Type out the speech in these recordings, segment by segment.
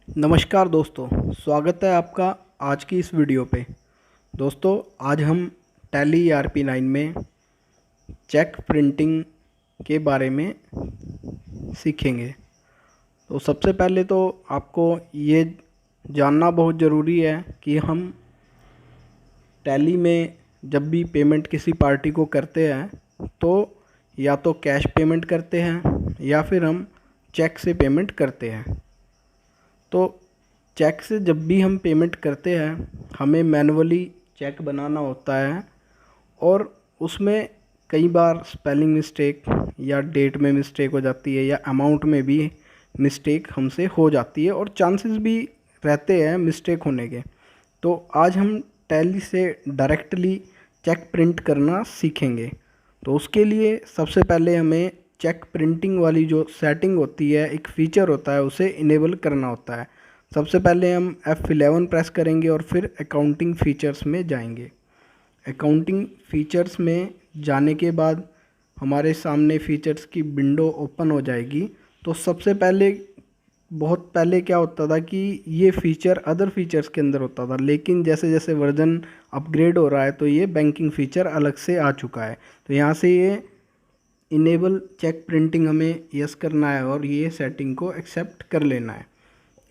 नमस्कार दोस्तों, स्वागत है आपका आज की इस वीडियो पे। दोस्तों, आज हम टैली ERP9 में चेक प्रिंटिंग के बारे में सीखेंगे। तो सबसे पहले तो आपको ये जानना बहुत ज़रूरी है कि हम टैली में जब भी पेमेंट किसी पार्टी को करते हैं तो या तो कैश पेमेंट करते हैं या फिर हम चेक से पेमेंट करते हैं। तो चेक से जब भी हम पेमेंट करते हैं हमें मैनुअली चेक बनाना होता है और उसमें कई बार स्पेलिंग मिस्टेक या डेट में मिस्टेक हो जाती है या अमाउंट में भी मिस्टेक हमसे हो जाती है और चांसेस भी रहते हैं मिस्टेक होने के। तो आज हम टैली से डायरेक्टली चेक प्रिंट करना सीखेंगे। तो उसके लिए सबसे पहले हमें चेक प्रिंटिंग वाली जो सेटिंग होती है, एक फ़ीचर होता है, उसे इनेबल करना होता है। सबसे पहले हम F11 प्रेस करेंगे और फिर अकाउंटिंग फ़ीचर्स में जाएंगे। अकाउंटिंग फ़ीचर्स में जाने के बाद हमारे सामने फ़ीचर्स की विंडो ओपन हो जाएगी। तो सबसे पहले बहुत पहले क्या होता था कि ये फ़ीचर अदर फीचर्स के अंदर होता था, लेकिन जैसे जैसे वर्जन अपग्रेड हो रहा है तो ये बैंकिंग फ़ीचर अलग से आ चुका है। तो यहाँ से ये इनेबल चेक प्रिंटिंग हमें यस करना है और ये सेटिंग को एक्सेप्ट कर लेना है।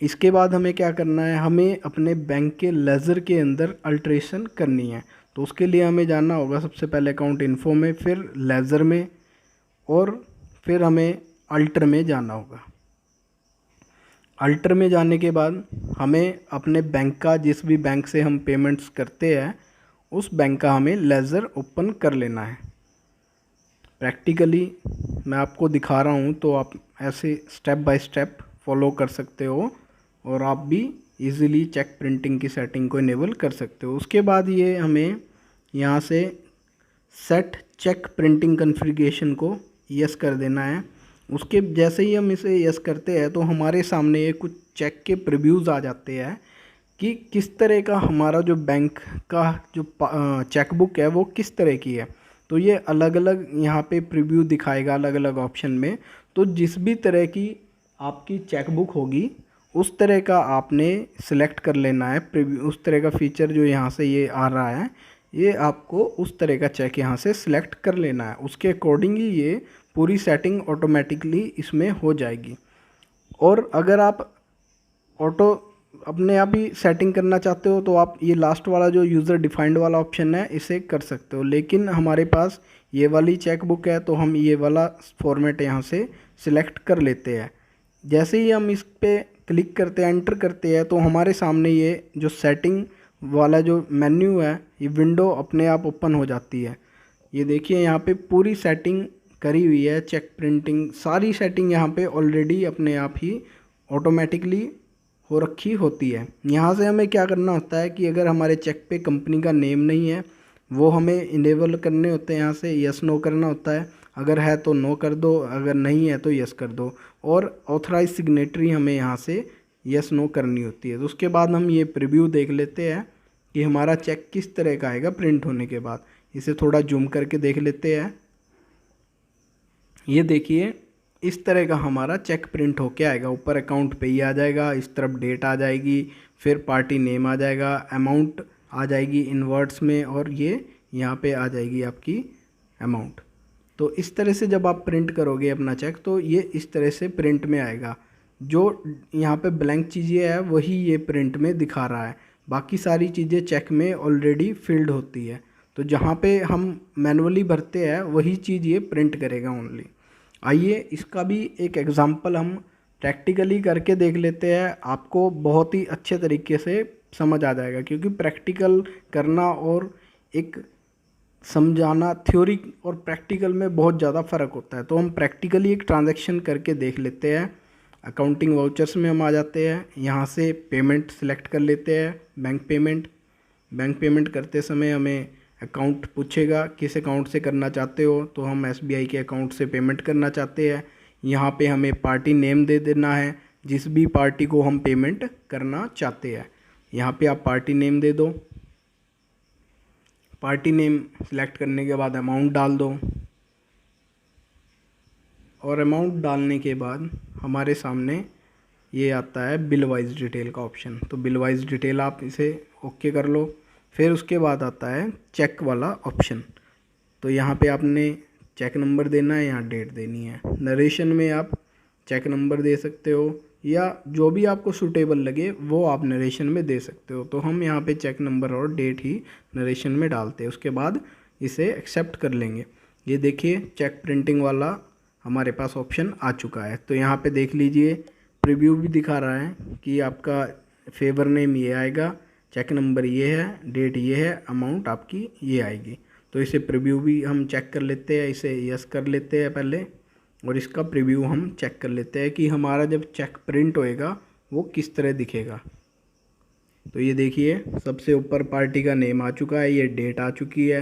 इसके बाद हमें क्या करना है, हमें अपने बैंक के लेज़र के अंदर अल्ट्रेशन करनी है। तो उसके लिए हमें जाना होगा सबसे पहले अकाउंट इन्फो में, फिर लेज़र में और फिर हमें अल्टर में जाना होगा। अल्टर में जाने के बाद हमें अपने बैंक का, जिस भी बैंक से हम पेमेंट्स करते हैं उस बैंक का हमें लेज़र ओपन कर लेना है। प्रैक्टिकली मैं आपको दिखा रहा हूँ तो आप ऐसे स्टेप बाय स्टेप फॉलो कर सकते हो और आप भी इजीली चेक प्रिंटिंग की सेटिंग को इनेबल कर सकते हो। उसके बाद ये हमें यहाँ से सेट चेक प्रिंटिंग कॉन्फ़िगरेशन को यस कर देना है। उसके जैसे ही हम इसे यस करते हैं तो हमारे सामने ये कुछ चेक के प्रीव्यूज़ आ जाते हैं कि किस तरह का हमारा जो बैंक का जो चेकबुक है वो किस तरह की है। तो ये अलग अलग यहाँ पे प्रीव्यू दिखाएगा अलग अलग ऑप्शन में। तो जिस भी तरह की आपकी चेकबुक होगी उस तरह का आपने सिलेक्ट कर लेना है प्रीव्यू। उस तरह का फ़ीचर जो यहाँ से ये आ रहा है, ये आपको उस तरह का चेक यहाँ से सिलेक्ट कर लेना है। उसके अकॉर्डिंग ही ये पूरी सेटिंग ऑटोमेटिकली इसमें हो जाएगी। और अगर आप ऑटो अपने आप ही सेटिंग करना चाहते हो तो आप ये लास्ट वाला जो यूज़र डिफाइंड वाला ऑप्शन है इसे कर सकते हो, लेकिन हमारे पास ये वाली चेकबुक है तो हम ये वाला फॉर्मेट यहाँ से सिलेक्ट कर लेते हैं। जैसे ही हम इस पे क्लिक करते हैं, एंटर करते हैं, तो हमारे सामने ये जो सेटिंग वाला जो मेन्यू है, ये विंडो अपने आप ओपन हो जाती है। ये देखिए यहाँ पे पूरी सेटिंग करी हुई है, चेक प्रिंटिंग सारी सेटिंग यहाँ पे ऑलरेडी अपने आप ही ऑटोमेटिकली हो रखी होती है। यहाँ से हमें क्या करना होता है कि अगर हमारे चेक पे कंपनी का नेम नहीं है वो हमें इनेबल करने होते हैं, यहाँ से यस नो करना होता है। अगर है तो नो कर दो, अगर नहीं है तो यस कर दो। और ऑथराइज सिग्नेटरी हमें यहाँ से यस नो करनी होती है। तो उसके बाद हम ये प्रीव्यू देख लेते हैं कि हमारा चेक किस तरह का आएगा प्रिंट होने के बाद। इसे थोड़ा जूम करके देख लेते हैं। ये देखिए इस तरह का हमारा चेक प्रिंट होके आएगा। ऊपर अकाउंट पे ही आ जाएगा, इस तरफ डेट आ जाएगी, फिर पार्टी नेम आ जाएगा, अमाउंट आ जाएगी इनवर्ड्स में और ये यहाँ पे आ जाएगी आपकी अमाउंट। तो इस तरह से जब आप प्रिंट करोगे अपना चेक तो ये इस तरह से प्रिंट में आएगा। जो यहाँ पे ब्लैंक चीज़ें है वही ये प्रिंट में दिखा रहा है, बाकी सारी चीज़ें चेक में ऑलरेडी फिल्ड होती है। तो जहाँ पे हम मैनुअली भरते हैं वही चीज़ ये प्रिंट करेगा ओनली। आइए इसका भी एक एग्ज़ाम्पल हम प्रैक्टिकली करके देख लेते हैं। आपको बहुत ही अच्छे तरीके से समझ आ जाएगा, क्योंकि प्रैक्टिकल करना और एक समझाना, थ्योरी और प्रैक्टिकल में बहुत ज़्यादा फ़र्क होता है। तो हम प्रैक्टिकली एक ट्रांजैक्शन करके देख लेते हैं। अकाउंटिंग वाउचर्स में हम आ जाते हैं, यहाँ से पेमेंट सेलेक्ट कर लेते हैं, बैंक पेमेंट। बैंक पेमेंट करते समय हमें अकाउंट पूछेगा किस अकाउंट से करना चाहते हो, तो हम SBI के अकाउंट से पेमेंट करना चाहते हैं। यहाँ पे हमें पार्टी नेम दे देना है, जिस भी पार्टी को हम पेमेंट करना चाहते हैं। यहाँ पे आप पार्टी नेम दे दो। पार्टी नेम सेलेक्ट करने के बाद अमाउंट डाल दो और अमाउंट डालने के बाद हमारे सामने ये आता है बिल वाइज डिटेल का ऑप्शन। तो बिल वाइज डिटेल आप इसे ओके कर लो। फिर उसके बाद आता है चेक वाला ऑप्शन। तो यहाँ पे आपने चेक नंबर देना है, यहाँ डेट देनी है। नरेशन में आप चेक नंबर दे सकते हो या जो भी आपको सूटेबल लगे वो आप नरेशन में दे सकते हो। तो हम यहाँ पे चेक नंबर और डेट ही नरेशन में डालते हैं, उसके बाद इसे एक्सेप्ट कर लेंगे। ये देखिए चेक प्रिंटिंग वाला हमारे पास ऑप्शन आ चुका है। तो यहाँ पे देख लीजिए प्रीव्यू भी दिखा रहा है कि आपका फेवर नेम ये आएगा, चेक नंबर ये है, डेट ये है, अमाउंट आपकी ये आएगी। तो इसे प्रीव्यू भी हम चेक कर लेते हैं, इसे यस कर लेते हैं पहले, और इसका प्रीव्यू हम चेक कर लेते हैं कि हमारा जब चेक प्रिंट होएगा वो किस तरह दिखेगा। तो ये देखिए सबसे ऊपर पार्टी का नेम आ चुका है, ये डेट आ चुकी है,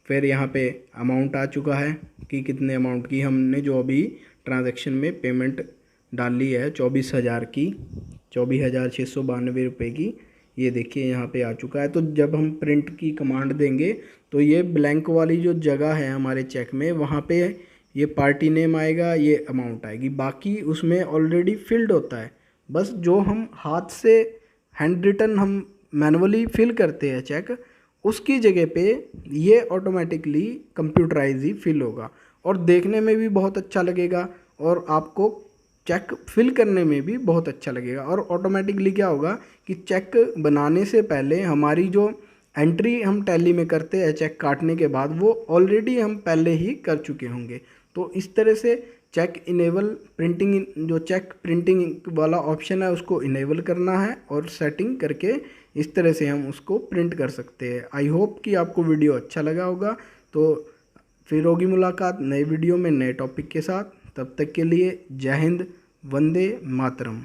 फिर यहाँ पे अमाउंट आ चुका है कि कितने अमाउंट की हमने जो अभी ट्रांजैक्शन में पेमेंट डाली है 24,000 की, 24,692 रुपये की। ये देखिए यहाँ पे आ चुका है। तो जब हम प्रिंट की कमांड देंगे तो ये ब्लैंक वाली जो जगह है हमारे चेक में, वहाँ पे ये पार्टी नेम आएगा, ये अमाउंट आएगी, बाकी उसमें ऑलरेडी फिल्ड होता है। बस जो हम हाथ से हैंड रिटन हम मैनुअली फिल करते हैं चेक, उसकी जगह पे ये ऑटोमेटिकली कंप्यूटराइज ही फिल होगा और देखने में भी बहुत अच्छा लगेगा और आपको चेक फिल करने में भी बहुत अच्छा लगेगा। और ऑटोमेटिकली क्या होगा कि चेक बनाने से पहले हमारी जो एंट्री हम टैली में करते हैं चेक काटने के बाद, वो ऑलरेडी हम पहले ही कर चुके होंगे। तो इस तरह से चेक इनेबल प्रिंटिंग, जो चेक प्रिंटिंग वाला ऑप्शन है उसको इनेबल करना है और सेटिंग करके इस तरह से हम उसको प्रिंट कर सकते हैं। आई होप कि आपको वीडियो अच्छा लगा होगा। तो फिर होगी मुलाकात नए वीडियो में नए टॉपिक के साथ। तब तक के लिए जय हिंद, वंदे मातरम।